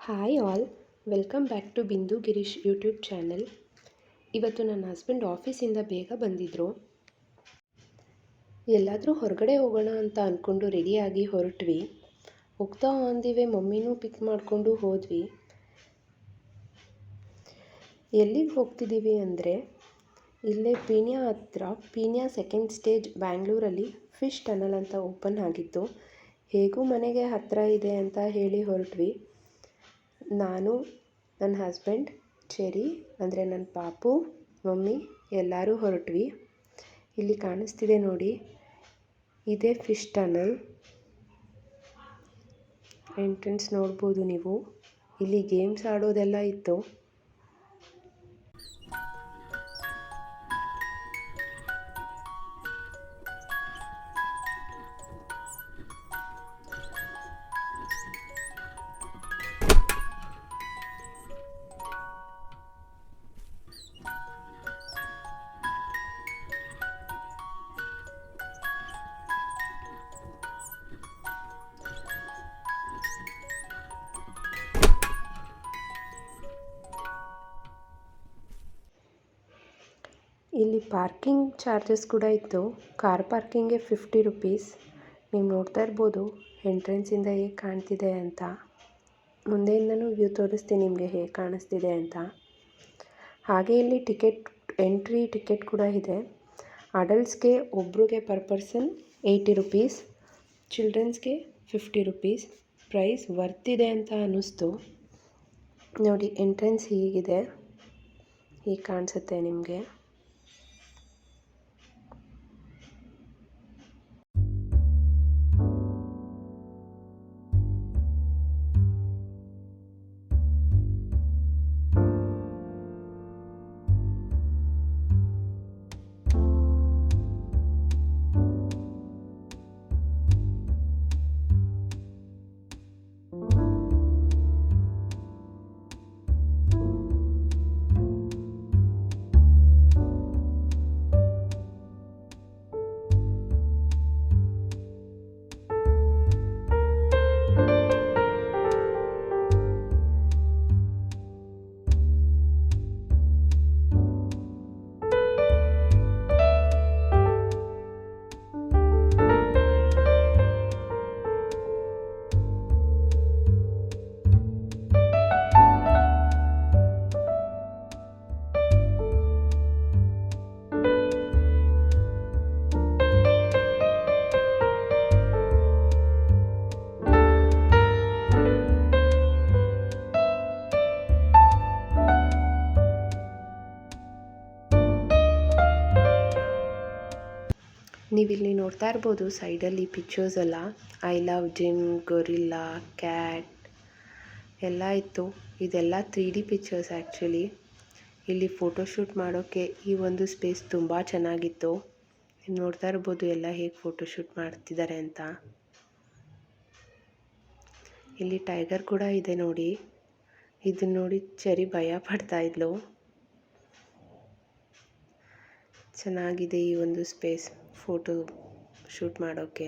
Hi all, welcome back to Bindu Girish YouTube channel. ಇವತ್ತು ನನ್ನ husband ಆಫೀಸಿಂದ ಬೇಗ ಬಂದಿದ್ದರು. ಎಲ್ಲಾದರೂ ಹೊರಗಡೆ ಹೋಗೋಣ ಅಂತ ಅಂದ್ಕೊಂಡು ರೆಡಿಯಾಗಿ ಹೊರಟ್ವಿ. ಹೋಗ್ತಾ ಅಂದಿವೆ ಮಮ್ಮಿನೂ ಪಿಕ್ ಮಾಡಿಕೊಂಡು ಹೋದ್ವಿ. ಎಲ್ಲಿಗೆ ಹೋಗ್ತಿದ್ದೀವಿ ಅಂದರೆ ಇಲ್ಲೇ ಪೀಣ್ಯ ಹತ್ರ ಪೀಣ್ಯ ಸೆಕೆಂಡ್ ಸ್ಟೇಜ್ ಬ್ಯಾಂಗ್ಳೂರಲ್ಲಿ ಫಿಶ್ ಟನಲ್ ಅಂತ ಓಪನ್ ಆಗಿತ್ತು. ಹೇಗೂ ಮನೆಗೆ ಹತ್ತಿರ ಇದೆ ಅಂತ ಹೇಳಿ ಹೊರಟ್ವಿ. ನಾನು, ನನ್ನ ಹಸ್ಬೆಂಡ್, ಚೆರಿ ಅಂದರೆ ನನ್ನ ಪಾಪು, ಮಮ್ಮಿ ಎಲ್ಲರೂ ಹೊರಟ್ವಿ. ಇಲ್ಲಿ ಕಾಣಿಸ್ತಿದೆ ನೋಡಿ, ಇದೇ ಫಿಶ್ ಟನಲ್ ಎಂಟ್ರೆನ್ಸ್. ನೋಡ್ಬೋದು ನೀವು. ಇಲ್ಲಿ ಗೇಮ್ಸ್ ಆಡೋದೆಲ್ಲ ಇತ್ತು. ಇಲ್ಲಿ ಪಾರ್ಕಿಂಗ್ ಚಾರ್ಜಸ್ ಕೂಡ ಇತ್ತು. ಕಾರ್ ಪಾರ್ಕಿಂಗ್ಗೆ 50 ರುಪೀಸ್. ನೀವು ನೋಡ್ತಾ ಇರ್ಬೋದು ಎಂಟ್ರೆನ್ಸಿಂದ ಹೇಗೆ ಕಾಣ್ತಿದೆ ಅಂತ. ಮುಂದೆಯಿಂದನೂ ವ್ಯೂ ತೋರಿಸ್ತೀನಿ ನಿಮಗೆ ಹೇಗೆ ಕಾಣಿಸ್ತಿದೆ ಅಂತ. ಹಾಗೆ ಇಲ್ಲಿ ಎಂಟ್ರಿ ಟಿಕೆಟ್ ಕೂಡ ಇದೆ. ಅಡಲ್ಟ್ಸ್ಗೆ ಒಬ್ರಿಗೆ ಪರ್ ಪರ್ಸನ್ 80 ರುಪೀಸ್, ಚಿಲ್ಡ್ರನ್ಸ್ಗೆ 50 ರುಪೀಸ್. ಪ್ರೈಸ್ ವರ್ತಿದೆ ಅಂತ ಅನ್ನಿಸ್ತು. ನೋಡಿ, ಎಂಟ್ರೆನ್ಸ್ ಹೀಗಿದೆ, ಹೀಗೆ ಕಾಣಿಸುತ್ತೆ ನಿಮಗೆ. ನೀವಿಲ್ಲಿ ನೋಡ್ತಾ ಇರ್ಬೋದು ಸೈಡಲ್ಲಿ ಪಿಕ್ಚರ್ಸ್ ಎಲ್ಲ. I love gym, gorilla, cat ಎಲ್ಲ ಇತ್ತು. ಇದೆಲ್ಲ 3D ಪಿಕ್ಚರ್ಸ್ ಆ್ಯಕ್ಚುಲಿ. ಇಲ್ಲಿ ಫೋಟೋಶೂಟ್ ಮಾಡೋಕ್ಕೆ ಈ ಒಂದು ಸ್ಪೇಸ್ ತುಂಬ ಚೆನ್ನಾಗಿತ್ತು. ನೀವು ನೋಡ್ತಾ ಇರ್ಬೋದು ಎಲ್ಲ ಹೇಗೆ ಫೋಟೋಶೂಟ್ ಮಾಡ್ತಿದ್ದಾರೆ ಅಂತ. ಇಲ್ಲಿ ಟೈಗರ್ ಕೂಡ ಇದೆ ನೋಡಿ. ಇದನ್ನ ನೋಡಿ ಚೆರಿ ಭಯ ಪಡ್ತಾ ಇದ್ಲು. ಚೆನ್ನಾಗಿದೆ ಈ ಒಂದು ಸ್ಪೇಸ್ ಫೋಟೋ ಶೂಟ್ ಮಾಡೋಕ್ಕೆ.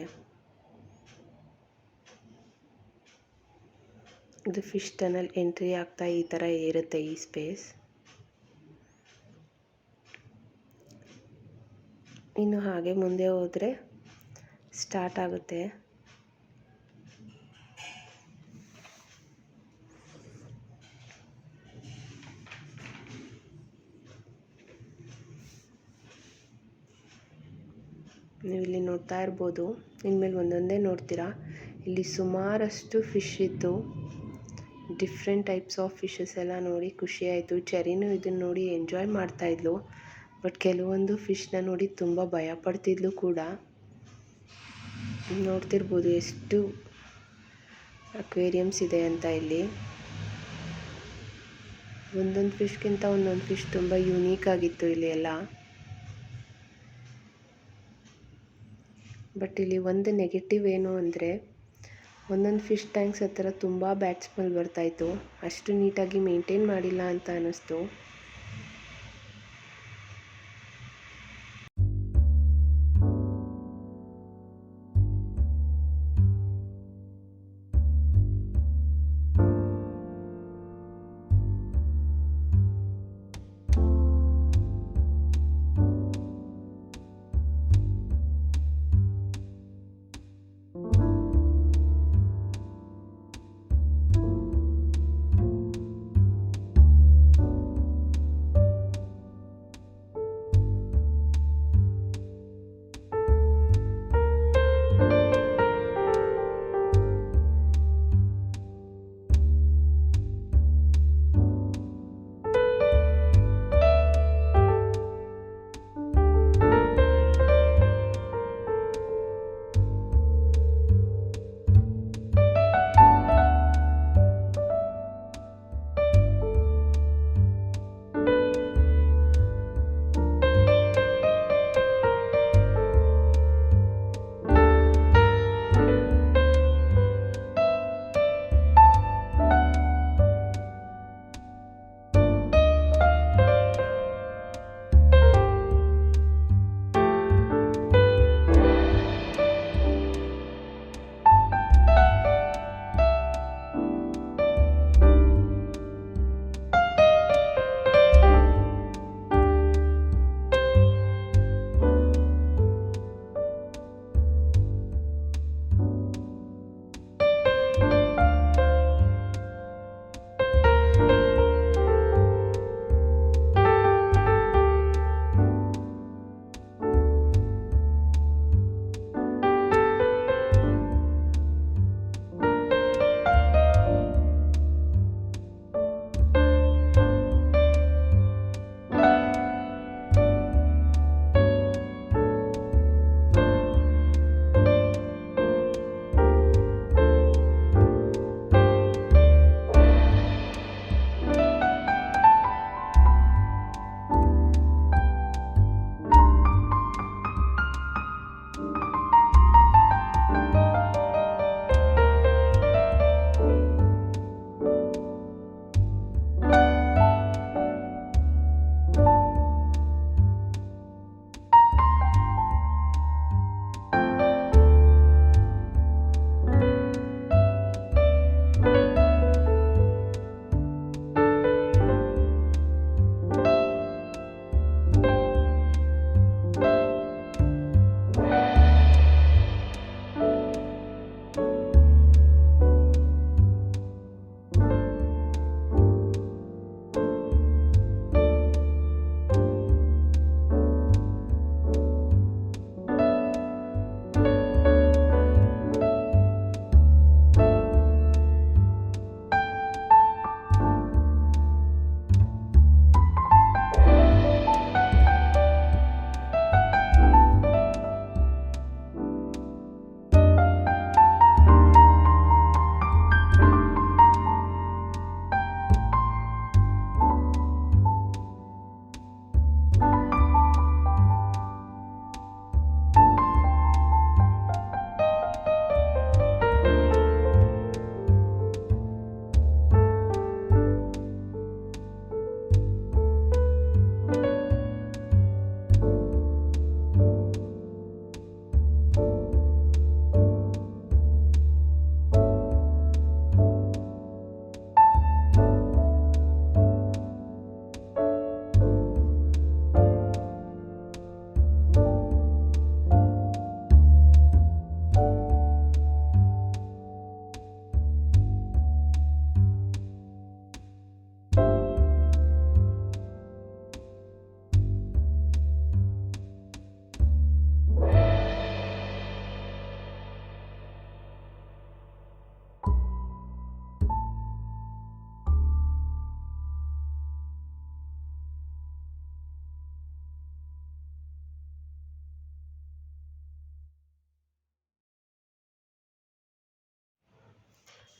ಇದು ಫಿಶ್ ಟನಲ್ ಎಂಟ್ರಿ ಆಗ್ತಾ ಈ ಥರ ಇರುತ್ತೆ ಈ ಸ್ಪೇಸ್. ಇನ್ನು ಹಾಗೆ ಮುಂದೆ ಹೋದರೆ ಸ್ಟಾರ್ಟ್ ಆಗುತ್ತೆ. ನೀವು ಇಲ್ಲಿ ನೋಡ್ತಾ ಇರ್ಬೋದು. ಇನ್ಮೇಲೆ ಒಂದೊಂದೇ ನೋಡ್ತೀರಾ. ಇಲ್ಲಿ ಸುಮಾರಷ್ಟು ಫಿಶ್ ಇತ್ತು. ಡಿಫ್ರೆಂಟ್ ಟೈಪ್ಸ್ ಆಫ್ ಫಿಶಸ್ ಎಲ್ಲ ನೋಡಿ ಖುಷಿ ಆಯಿತು. ಚೆರಿನೂ ಇದನ್ನು ನೋಡಿ ಎಂಜಾಯ್ ಮಾಡ್ತಾಯಿದ್ಲು. ಬಟ್ ಕೆಲವೊಂದು ಫಿಶ್ನ ನೋಡಿ ತುಂಬ ಭಯ ಪಡ್ತಿದ್ಲು ಕೂಡ. ನೋಡ್ತಿರ್ಬೋದು ಎಷ್ಟು ಅಕ್ವೇರಿಯಮ್ಸ್ ಇದೆ ಅಂತ ಇಲ್ಲಿ. ಒಂದೊಂದು ಫಿಶ್ಗಿಂತ ಒಂದೊಂದು ಫಿಶ್ ತುಂಬ ಯೂನೀಕ್ ಆಗಿತ್ತು ಇಲ್ಲಿ ಎಲ್ಲ. ಬಟ್ ಇಲ್ಲಿ ಒಂದು ನೆಗೆಟಿವ್ ಏನು ಅಂದರೆ ಒಂದೊಂದು ಫಿಶ್ ಟ್ಯಾಂಕ್ಸ್ ಹತ್ತಿರ ತುಂಬ ಬ್ಯಾಡ್ ಸ್ಮೆಲ್ ಬರ್ತಾಯಿತ್ತು. ಅಷ್ಟು ನೀಟಾಗಿ ಮೇಂಟೈನ್ ಮಾಡಿಲ್ಲ ಅಂತ ಅನ್ನಿಸ್ತು.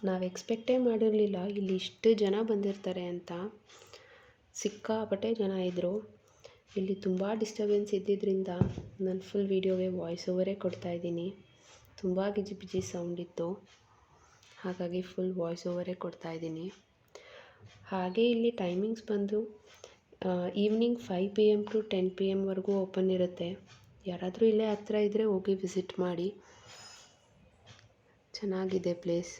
ನಾವು ಎಕ್ಸ್ಪೆಕ್ಟೇ ಮಾಡಿರಲಿಲ್ಲ ಇಲ್ಲಿ ಇಷ್ಟು ಜನ ಬಂದಿರ್ತಾರೆ ಅಂತ. ಸಿಕ್ಕಾಪಟ್ಟೆ ಜನ ಇದ್ದರು. ಇಲ್ಲಿ ತುಂಬ ಡಿಸ್ಟರ್ಬೆನ್ಸ್ ಇದ್ದಿದ್ದರಿಂದ ನಾನು ಫುಲ್ ವೀಡಿಯೋಗೆ ವಾಯ್ಸ್ ಓವರೇ ಕೊಡ್ತಾಯಿದ್ದೀನಿ. ತುಂಬ ಗಿಜಿಬಿಜಿ ಸೌಂಡ್ ಇತ್ತು, ಹಾಗಾಗಿ ಫುಲ್ ವಾಯ್ಸ್ ಓವರೇ ಕೊಡ್ತಾಯಿದ್ದೀನಿ. ಹಾಗೆ ಇಲ್ಲಿ ಟೈಮಿಂಗ್ಸ್ ಬಂದು evening 5 PM to 10 PM open ಇರುತ್ತೆ. ಯಾರಾದರೂ ಇಲ್ಲೇ ಹತ್ರ ಇದ್ದರೆ ಹೋಗಿ ವಿಸಿಟ್ ಮಾಡಿ, ಚೆನ್ನಾಗಿದೆ ಪ್ಲೇಸ್.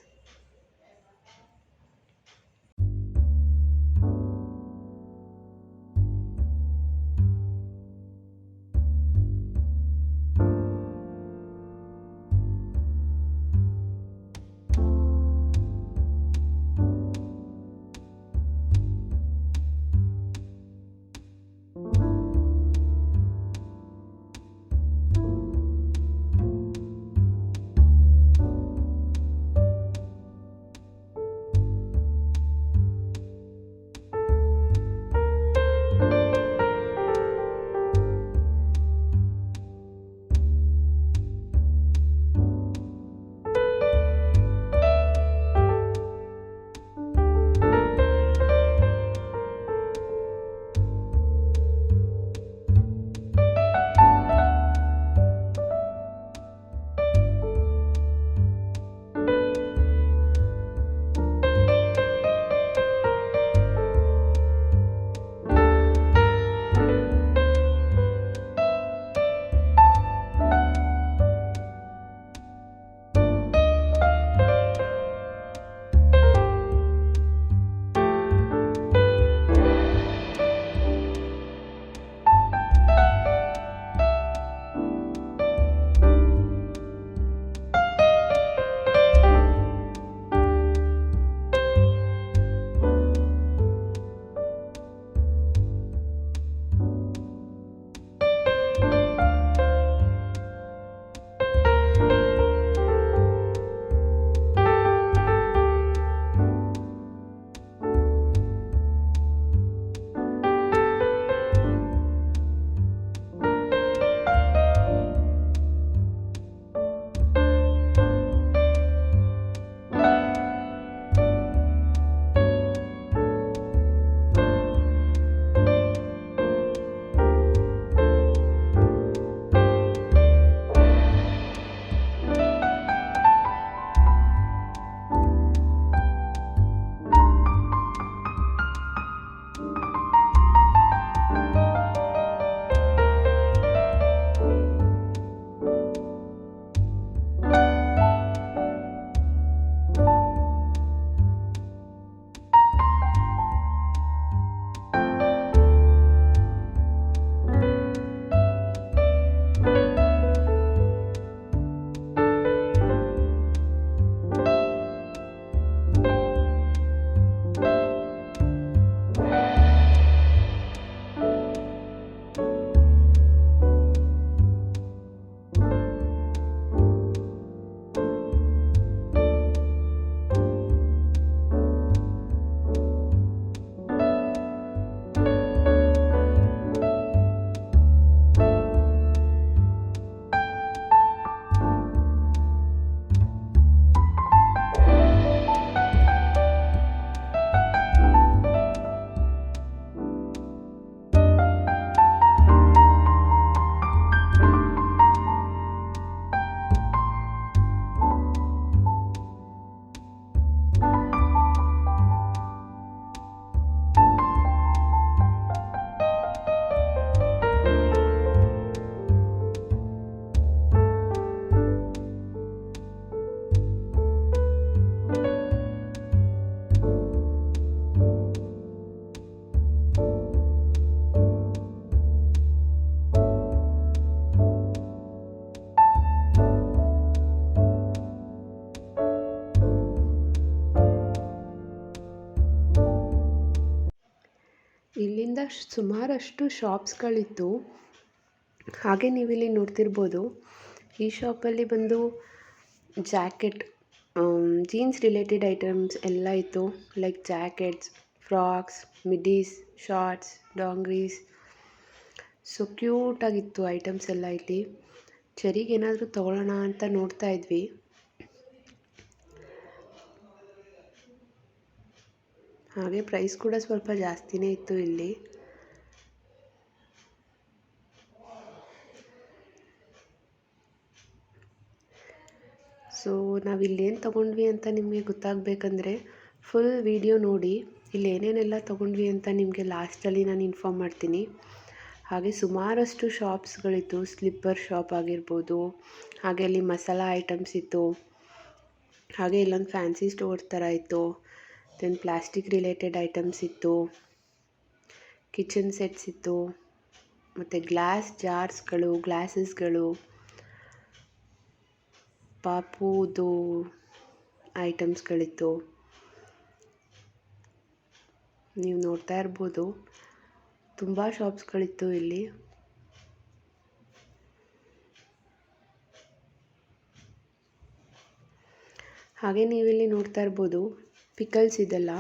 ಇಲ್ಲಿಂದ ಸುಮಾರಷ್ಟು ಶಾಪ್ಸ್ಗಳಿತ್ತು. ಹಾಗೆ ನೀವಿಲ್ಲಿ ನೋಡ್ತಿರ್ಬೋದು, ಈ ಶಾಪಲ್ಲಿ ಬಂದು ಜಾಕೆಟ್, ಜೀನ್ಸ್ ರಿಲೇಟೆಡ್ ಐಟಮ್ಸ್ ಎಲ್ಲ ಇತ್ತು. Like jackets, frocks, midis, shorts, dungarees. So ಕ್ಯೂಟಾಗಿತ್ತು ಐಟಮ್ಸ್ ಎಲ್ಲ ಇಲ್ಲಿ. ಚರಿಗೇನಾದರೂ ತೊಗೊಳ್ಳೋಣ ಅಂತ ನೋಡ್ತಾ ಇದ್ವಿ. ಹಾಗೆ ಪ್ರೈಸ್ ಕೂಡ ಸ್ವಲ್ಪ ಜಾಸ್ತಿನೇ ಇತ್ತು ಇಲ್ಲಿ. ಸೊ ನಾವಿಲ್ಲೇನು ತೊಗೊಂಡ್ವಿ ಅಂತ ನಿಮಗೆ ಗೊತ್ತಾಗಬೇಕಂದ್ರೆ ಫುಲ್ ವಿಡಿಯೋ ನೋಡಿ. ಇಲ್ಲಿ ಏನೇನೆಲ್ಲ ತೊಗೊಂಡ್ವಿ ಅಂತ ನಿಮಗೆ ಲಾಸ್ಟಲ್ಲಿ ನಾನು ಇನ್ಫಾರ್ಮ್ ಮಾಡ್ತೀನಿ. ಹಾಗೆ ಸುಮಾರಷ್ಟು ಶಾಪ್ಸ್ಗಳಿತ್ತು. ಸ್ಲಿಪ್ಪರ್ ಶಾಪ್ ಆಗಿರ್ಬೋದು, ಹಾಗೆ ಅಲ್ಲಿ ಮಸಾಲ ಐಟಮ್ಸ್ ಇತ್ತು, ಹಾಗೆ ಇಲ್ಲೊಂದು ಫ್ಯಾನ್ಸಿ ಸ್ಟೋರ್ ಥರ ಇತ್ತು. ದೆನ್ ಪ್ಲಾಸ್ಟಿಕ್ ರಿಲೇಟೆಡ್ ಐಟಮ್ಸ್ ಇತ್ತು, ಕಿಚನ್ ಸೆಟ್ಸ್ ಇತ್ತು, ಮತ್ತು ಗ್ಲಾಸ್ ಜಾರ್ಸ್ಗಳು, ಗ್ಲಾಸಸ್ಗಳು, ಪಾಪುದು ಐಟಮ್ಸ್ಗಳಿತ್ತು. ನೀವು ನೋಡ್ತಾ ಇರ್ಬೋದು ತುಂಬ ಶಾಪ್ಸ್ಗಳಿತ್ತು ಇಲ್ಲಿ. ಹಾಗೆ ನೀವಿಲ್ಲಿ ನೋಡ್ತಾ ಇರ್ಬೋದು ಪಿಕಲ್ಸ್ ಇದೆಲ್ಲ.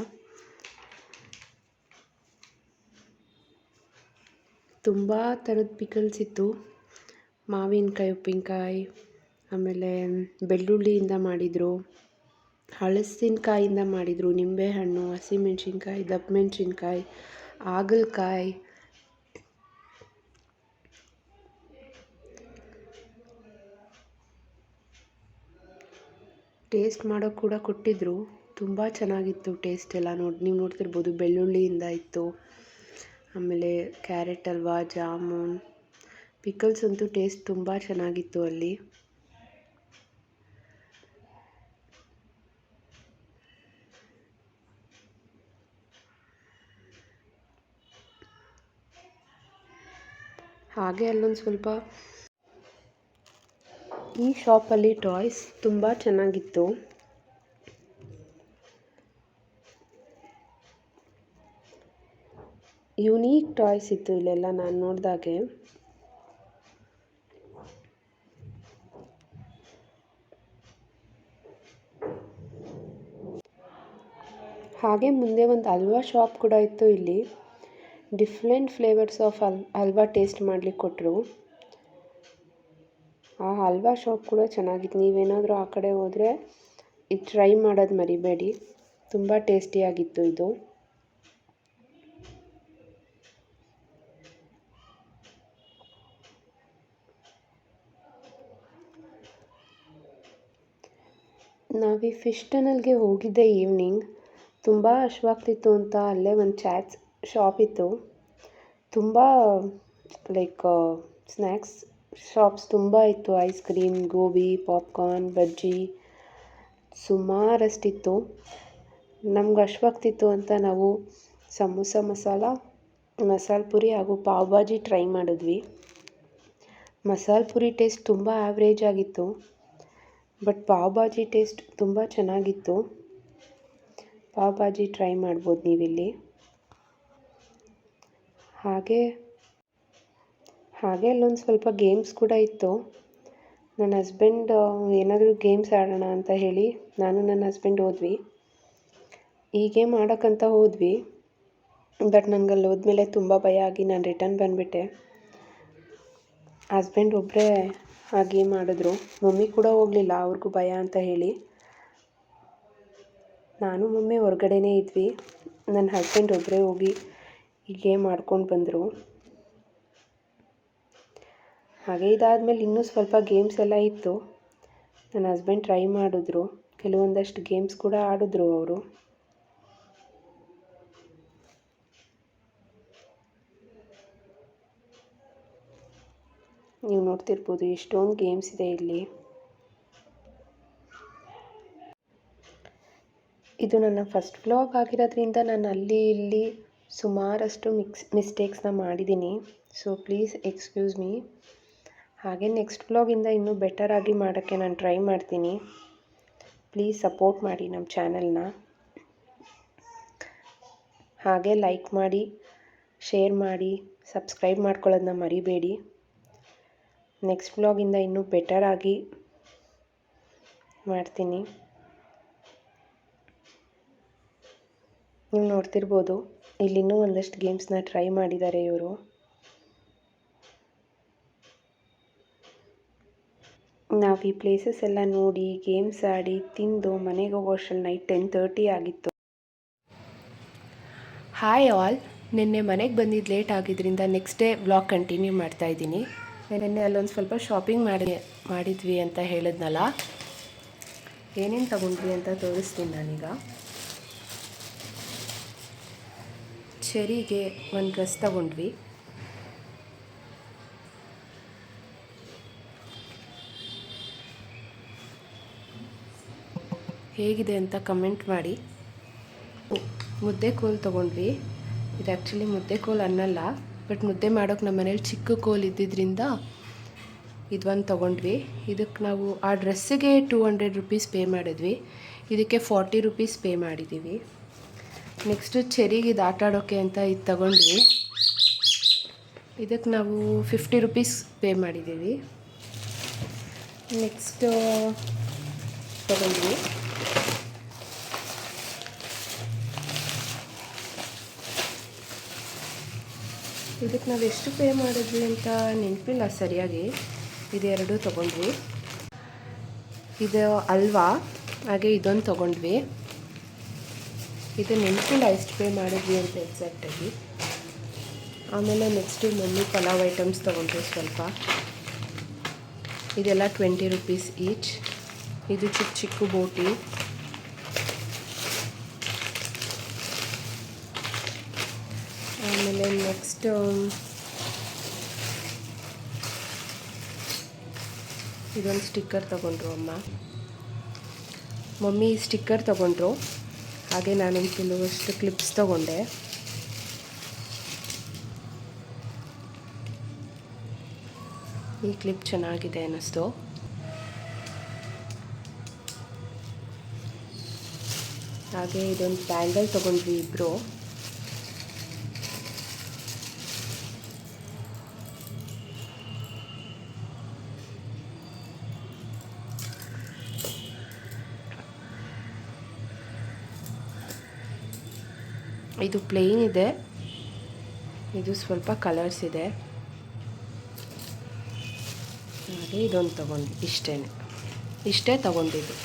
ತುಂಬ ಥರದ ಪಿಕಲ್ಸ್ ಇತ್ತು. ಮಾವಿನಕಾಯಿ, ಉಪ್ಪಿನಕಾಯಿ, ಆಮೇಲೆ ಬೆಳ್ಳುಳ್ಳಿಯಿಂದ ಮಾಡಿದರು, ಹಲಸಿನಕಾಯಿಂದ ಮಾಡಿದರು, ನಿಂಬೆಹಣ್ಣು, ಹಸಿಮೆಣ್ಸಿನ್ಕಾಯಿ, ದಪ್ಪಮೆಣ್ಸಿನ್ಕಾಯಿ, ಹಾಗಲಕಾಯಿ, ಟೇಸ್ಟ್ ಮಾಡೋಕ್ಕೆ ಕೂಡ ಕೊಟ್ಟಿದ್ದರು. ತುಂಬ ಚೆನ್ನಾಗಿತ್ತು ಟೇಸ್ಟ್ ಎಲ್ಲ. ನೀವು ನೋಡ್ತಿರ್ಬೋದು ಬೆಳ್ಳುಳ್ಳಿಯಿಂದ ಇತ್ತು, ಆಮೇಲೆ ಕ್ಯಾರೆಟ್ ಹಲ್ವಾ, ಜಾಮೂನ್, ಪಿಕಲ್ಸ್ ಅಂತೂ ಟೇಸ್ಟ್ ತುಂಬ ಚೆನ್ನಾಗಿತ್ತು ಅಲ್ಲಿ. ಹಾಗೆ ಅಲ್ಲೊಂದು ಸ್ವಲ್ಪ ಈ ಶಾಪಲ್ಲಿ ಟಾಯ್ಸ್ ತುಂಬ ಚೆನ್ನಾಗಿತ್ತು. ಯುನೀಕ್ ಟಾಯ್ಸ್ ಇತ್ತು ಇಲ್ಲೆಲ್ಲ ನಾನು ನೋಡಿದಾಗೆ. ಹಾಗೆ ಮುಂದೆ ಒಂದು ಹಲ್ವಾ ಶಾಪ್ ಕೂಡ ಇತ್ತು ಇಲ್ಲಿ. Different flavours of halwa taste ಮಾಡಲಿಕ್ಕೆ ಕೊಟ್ಟರು. ಆ ಹಲ್ವಾ ಶಾಪ್ ಕೂಡ ಚೆನ್ನಾಗಿತ್ತು. ನೀವೇನಾದರೂ ಆ ಕಡೆ ಹೋದರೆ ಇದು ಟ್ರೈ ಮಾಡೋದು ಮರಿಬೇಡಿ, ತುಂಬ ಟೇಸ್ಟಿಯಾಗಿತ್ತು ಇದು. ನಾವು ಈ ಫಿಶ್ ಟನಲ್ಗೆ ಹೋಗಿದ್ದೆ ಈವ್ನಿಂಗ್. ತುಂಬ ಹಶ್ವಾಗ್ತಿತ್ತು ಅಂತ ಅಲ್ಲೇ ಒಂದು ಚಾಟ್ಸ್ ಶಾಪ್ ಇತ್ತು. ತುಂಬ ಲೈಕ್ ಸ್ನ್ಯಾಕ್ಸ್ ಶಾಪ್ಸ್ ತುಂಬ ಇತ್ತು. ಐಸ್ ಕ್ರೀಮ್, ಗೋಬಿ, ಪಾಪ್ಕಾರ್ನ್, ಬಜ್ಜಿ ಸುಮಾರಷ್ಟಿತ್ತು. ನಮ್ಗೆ ಹಶ್ವಾಗ್ತಿತ್ತು ಅಂತ ನಾವು ಸಮೋಸ ಮಸಾಲ ಪುರಿ ಹಾಗೂ ಪಾವ್ ಭಾಜಿ ಟ್ರೈ ಮಾಡಿದ್ವಿ. ಮಸಾಲ ಪುರಿ ಟೇಸ್ಟ್ ತುಂಬ ಆವ್ರೇಜ್ ಆಗಿತ್ತು, ಬಟ್ ಪಾವ್ ಭಾಜಿ ಟೇಸ್ಟ್ ತುಂಬ ಚೆನ್ನಾಗಿತ್ತು. ಪಾವ್ ಭಾಜಿ ಟ್ರೈ ಮಾಡ್ಬೋದು ನೀವಿಲ್ಲಿ. ಹಾಗೆ ಅಲ್ಲೊಂದು ಸ್ವಲ್ಪ ಗೇಮ್ಸ್ ಕೂಡ ಇತ್ತು. ನನ್ನ ಹಸ್ಬೆಂಡ್ ಏನಾದರೂ ಗೇಮ್ಸ್ ಆಡೋಣ ಅಂತ ಹೇಳಿ ನಾನು ನನ್ನ ಹಸ್ಬೆಂಡ್ ಹೋದ್ವಿ. ಈ ಗೇಮ್ ಆಡೋಕ್ಕಂತ ಹೋದ್ವಿ, ಬಟ್ ನನಗೆ ಅಲ್ಲಿ ಹೋದ್ಮೇಲೆ ತುಂಬ ಭಯ ಆಗಿ ನಾನು ರಿಟರ್ನ್ ಬಂದುಬಿಟ್ಟೆ. ಹಸ್ಬೆಂಡ್ ಒಬ್ಬರೇ ಆ ಗೇಮ್ ಆಡಿದ್ರು. ಮಮ್ಮಿ ಕೂಡ ಹೋಗಲಿಲ್ಲ, ಅವ್ರಿಗೂ ಭಯ ಅಂತ ಹೇಳಿ. ನಾನು ಮಮ್ಮಿ ಹೊರಗಡೆನೇ ಇದ್ವಿ. ನನ್ನ ಹಸ್ಬೆಂಡ್ ಒಬ್ಬರೇ ಹೋಗಿ ಈ ಗೇಮ್ ಆಡ್ಕೊಂಡು ಬಂದರು. ಹಾಗೆ ಇದಾದಮೇಲೆ ಇನ್ನೂ ಸ್ವಲ್ಪ ಗೇಮ್ಸ್ ಎಲ್ಲ ಇತ್ತು. ನನ್ನ ಹಸ್ಬೆಂಡ್ ಟ್ರೈ ಮಾಡಿದ್ರು, ಕೆಲವೊಂದಷ್ಟು ಗೇಮ್ಸ್ ಕೂಡ ಆಡಿದ್ರು ಅವರು. ನೀವು ನೋಡ್ತಿರ್ಬೋದು ಎಷ್ಟೊಂದು ಗೇಮ್ಸ್ ಇದೆ ಇಲ್ಲಿ. ಇದು ನನ್ನ ಫಸ್ಟ್ ವ್ಲಾಗ್ ಆಗಿರೋದ್ರಿಂದ ನಾನು ಅಲ್ಲಿ ಇಲ್ಲಿ ಸುಮಾರಷ್ಟು ಮಿಸ್ಟೇಕ್ಸ್ನ ಮಾಡಿದ್ದೀನಿ. So please excuse me. ಹಾಗೆ ನೆಕ್ಸ್ಟ್ ವ್ಲಾಗಿಂದ ಇನ್ನೂ ಬೆಟರಾಗಿ ಮಾಡೋಕ್ಕೆ ನಾನು ಟ್ರೈ ಮಾಡ್ತೀನಿ. ಪ್ಲೀಸ್ ಸಪೋರ್ಟ್ ಮಾಡಿ ನಮ್ಮ ಚಾನಲ್ನ. ಹಾಗೆ ಲೈಕ್ ಮಾಡಿ, ಶೇರ್ ಮಾಡಿ, ಸಬ್ಸ್ಕ್ರೈಬ್ ಮಾಡ್ಕೊಳ್ಳೋದನ್ನ ಮರಿಬೇಡಿ. ನೆಕ್ಸ್ಟ್ ವ್ಲಾಗಿಂದ ಇನ್ನೂ ಬೆಟರಾಗಿ ಮಾಡ್ತೀನಿ. ನೀವು ನೋಡ್ತಿರ್ಬೋದು ಇಲ್ಲಿನ್ನೂ ಒಂದಷ್ಟು ಗೇಮ್ಸ್ನ ಟ್ರೈ ಮಾಡಿದ್ದಾರೆ ಇವರು. ನಾವು ಈ ಪ್ಲೇಸಸ್ ಎಲ್ಲ ನೋಡಿ, ಗೇಮ್ಸ್ ಆಡಿ, ತಿಂದು ಮನೆಗೆ ಹೋಗೋ ಅಷ್ಟರಲ್ಲಿ ನೈಟ್ 10:30 ಆಗಿತ್ತು. Hi all. ನಿನ್ನೆ ಮನೆಗೆ ಬಂದಿದ್ದು ಲೇಟ್ ಆಗಿದ್ದರಿಂದ ನೆಕ್ಸ್ಟ್ ಡೇ ವ್ಲಾಗ್ ಕಂಟಿನ್ಯೂ ಮಾಡ್ತಾಯಿದ್ದೀನಿ. ನಿನ್ನೆ ಅಲ್ಲೊಂದು ಸ್ವಲ್ಪ ಶಾಪಿಂಗ್ ಮಾಡಿದ್ವಿ ಅಂತ ಹೇಳಿದ್ನಲ್ಲ, ಏನೇನು ತಗೊಂಡ್ವಿ ಅಂತ ತೋರಿಸ್ತೀನಿ ನಾನೀಗ. ಚೆರಿಗೆ ಒಂದು ಡ್ರೆಸ್ ತಗೊಂಡ್ವಿ. ಹೇಗಿದೆ ಅಂತ ಕಮೆಂಟ್ ಮಾಡಿ. ಮುದ್ದೆ ಕೋಲು ತೊಗೊಂಡ್ವಿ. ಇದು ಆ್ಯಕ್ಚುಲಿ ಮುದ್ದೆ ಕೋಲು ಅನ್ನಲ್ಲ, ಬಟ್ ಮುದ್ದೆ ಮಾಡೋಕ್ಕೆ ನಮ್ಮ ಮನೇಲಿ ಚಿಕ್ಕ ಕೋಲು ಇದ್ದಿದ್ದರಿಂದ ಇದೊಂದು ತೊಗೊಂಡ್ವಿ. ಇದಕ್ಕೆ ನಾವು ಆ ಡ್ರೆಸ್ಸಿಗೆ 200 ರೂಪೀಸ್ ಪೇ ಮಾಡಿದ್ವಿ, ಇದಕ್ಕೆ 40 ರೂಪೀಸ್ ಪೇ ಮಾಡಿದ್ದೀವಿ. ನೆಕ್ಸ್ಟು ಚೆರಿಗೆ ಇದು ಆಟ ಆಡೋಕ್ಕೆ ಅಂತ ಇದು ತಗೊಂಡ್ವಿ. ಇದಕ್ಕೆ ನಾವು 50 ರೂಪೀಸ್ ಪೇ ಮಾಡಿದ್ದೀವಿ. ನೆಕ್ಸ್ಟು ತಗೊಂಡ್ವಿ. ಇದಕ್ಕೆ ನಾವು ಎಷ್ಟು ಪೇ ಮಾಡಿದ್ವಿ ಅಂತ ನೆನಪಿಲ್ಲ ಸರಿಯಾಗಿ. ಇದೆರಡು ತೊಗೊಂಡ್ವಿ. ಇದು ಅಲ್ವಾ, ಹಾಗೆ ಇದೊಂದು ತೊಗೊಂಡ್ವಿ. ಇದು ನೆನಪಿಲ್ಲ ಎಷ್ಟು ಪೇ ಮಾಡಿದ್ವಿ ಅಂತ ಎಕ್ಸಾಕ್ಟಾಗಿ. ಆಮೇಲೆ ನೆಕ್ಸ್ಟು ಮಮ್ಮಿ ಪಲಾವ್ ಐಟಮ್ಸ್ ತೊಗೊಂಡ್ವಿ ಸ್ವಲ್ಪ. ಇದೆಲ್ಲ 20 ರೂಪೀಸ್ ಈಚ್. ಇದು ಚಿಕ್ಕ ಚಿಕ್ಕ ಬೋಟಿ. ಆಮೇಲೆ ನೆಕ್ಸ್ಟ್ ಇದೊಂದು ಸ್ಟಿಕ್ಕರ್ ತೊಗೊಂಡ್ರು ಮಮ್ಮಿ ಸ್ಟಿಕ್ಕರ್ ತೊಗೊಂಡ್ರು. ಹಾಗೆ ನಾನೊಂದು ಕೆಲವಷ್ಟು ಕ್ಲಿಪ್ಸ್ ತೊಗೊಂಡೆ. ಈ ಕ್ಲಿಪ್ ಚೆನ್ನಾಗಿದೆ ಅನ್ನಿಸ್ತು. ಹಾಗೆ ಇದೊಂದು ಬ್ಯಾಂಗಲ್ ತೊಗೊಂಡ್ವಿ ಇಬ್ಬರು. ಇದು ಪ್ಲೇನ್ ಇದೆ, ಇದು ಸ್ವಲ್ಪ ಕಲರ್ಸ್ ಇದೆ. ಹಾಗೆ ಇದೊಂದು ತೊಗೊಂಡ್ವಿ. ಇಷ್ಟೇ ತಗೊಂಡಿದ್ದು.